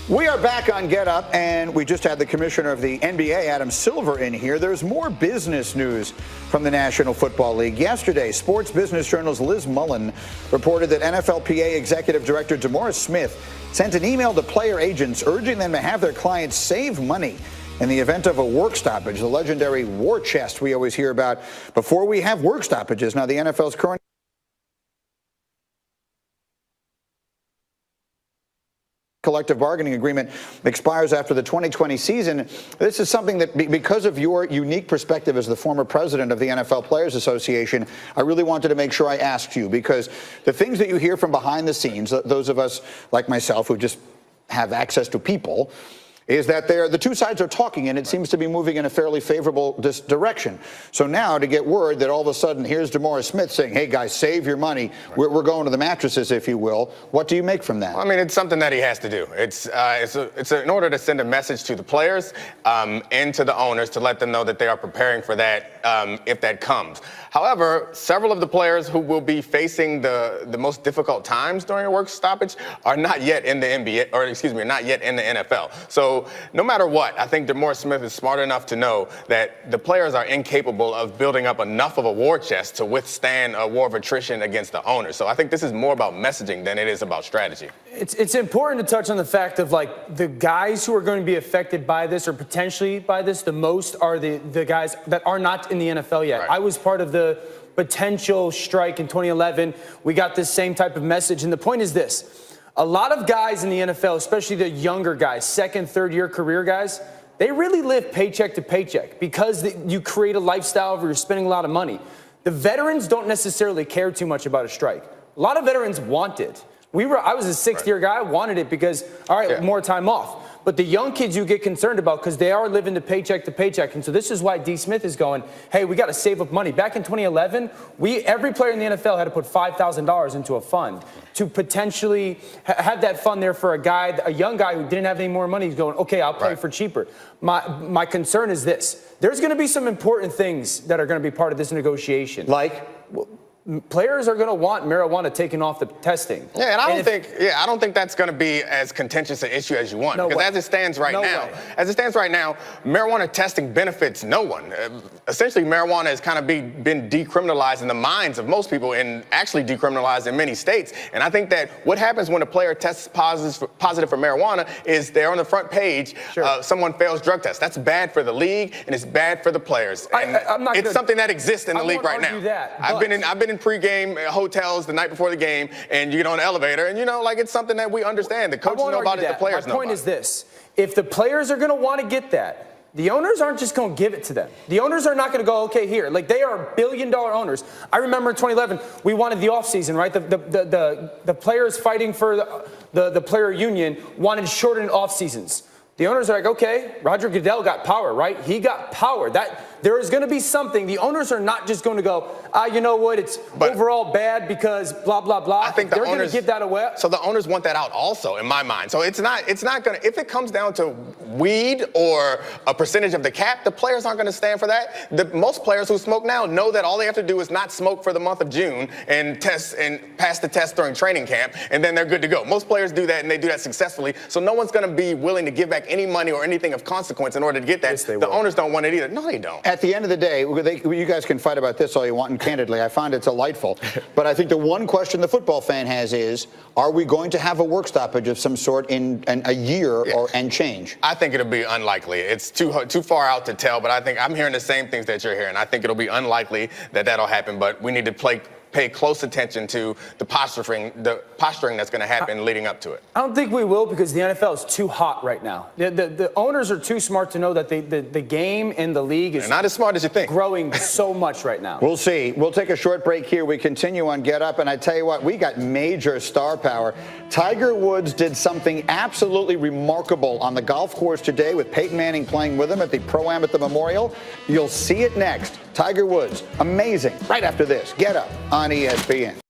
We are back on Get Up, and we just had the commissioner of the NBA, Adam Silver, in here. There's more business news from the National Football League. Yesterday, Sports Business Journal's Liz Mullen reported that NFLPA Executive Director DeMaurice Smith sent an email to player agents urging them to have their clients save money in the event of a work stoppage, the legendary war chest we always hear about before we have work stoppages. Now, the NFL's current collective bargaining agreement expires after the 2020 season. This is something that, because of your unique perspective as the former president of the NFL Players Association, I really wanted to make sure I asked you, because the things that you hear from behind the scenes, those of us like myself who just have access to people, is that the two sides are talking, and it seems to be moving in a fairly favorable direction. So now to get word that all of a sudden here's DeMaurice Smith saying, hey, guys, save your money. We're going to the mattresses, if you will. What do you make from that? I mean, it's something that he has to do. It's in order to send a message to the players and to the owners to let them know that they are preparing for that if that comes. However, several of the players who will be facing the most difficult times during a work stoppage are not yet in the NBA, or excuse me, not yet in the NFL. So no matter what, I think DeMaurice Smith is smart enough to know that the players are incapable of building up enough of a war chest to withstand a war of attrition against the owners. So I think this is more about messaging than it is about strategy. It's important to touch on the fact of, like, the guys who are going to be affected by this or potentially by this the most are the guys that are not in the NFL yet. Right. I was part of the potential strike in 2011. We got this same type of message. And the point is this. A lot of guys in the NFL, especially the younger guys, second, third-year career guys, they really live paycheck to paycheck because you create a lifestyle where you're spending a lot of money. The veterans don't necessarily care too much about a strike. A lot of veterans want it. I was a sixth-year guy. I wanted it because, all right, more time off. But the young kids you get concerned about because they are living to paycheck. And so this is why D. Smith is going, hey, we got to save up money. Back in 2011, every player in the NFL had to put $5,000 into a fund to potentially have that fund there for a young guy who didn't have any more money. He's going, okay, I'll play for cheaper. My concern is this. There's going to be some important things that are going to be part of this negotiation. Like? Players are going to want marijuana taken off the testing. Yeah, and I don't think that's going to be as contentious an issue as you want. No because way. as it stands right now, marijuana testing benefits no one. Essentially, marijuana has kind of been decriminalized in the minds of most people and actually decriminalized in many states. And I think that what happens when a player tests positive for marijuana is they're on the front page. Someone fails drug tests. That's bad for the league and it's bad for the players. And it's something that exists in the league right now. I've been in pregame hotels the night before the game, and you get on the elevator, and it's something that we understand. The coaches know about it, the players know about it. My point is this. If the players are going to want to get that, the owners aren't just going to give it to them. The owners are not going to go, okay, here. Like, they are billion-dollar owners. I remember in 2011, we wanted the offseason, right? The players fighting for the player union wanted shortened off-seasons. The owners are like, okay, Roger Goodell got power, right? He got power. There is going to be something. The owners are not just going to go, you know what, it's overall bad because blah, blah, blah. I think they're going to give that away. So the owners want that out also, in my mind. So it's not going to, if it comes down to weed or a percentage of the cap, the players aren't going to stand for that. Most players who smoke now know that all they have to do is not smoke for the month of June and test and pass the test during training camp, and then they're good to go. Most players do that, and they do that successfully. So no one's going to be willing to give back any money or anything of consequence in order to get that. Yes, the owners don't want it either. No, they don't. At the end of the day, you guys can fight about this all you want, and candidly, I find it delightful. But I think the one question the football fan has is, are we going to have a work stoppage of some sort in a year and change? I think it'll be unlikely. It's too far out to tell, but I think I'm hearing the same things that you're hearing. I think it'll be unlikely that that'll happen, but we need to pay close attention to the posturing that's going to happen leading up to it. I don't think we will because the NFL is too hot right now. The owners are too smart to know that the game and the league is not as smart as you think. Growing so much right now. We'll see. We'll take a short break here. We continue on Get Up, and I tell you what, we got major star power. Tiger Woods did something absolutely remarkable on the golf course today with Peyton Manning playing with him at the Pro-Am at the Memorial. You'll see it next. Tiger Woods, amazing. Right after this, Get Up on ESPN.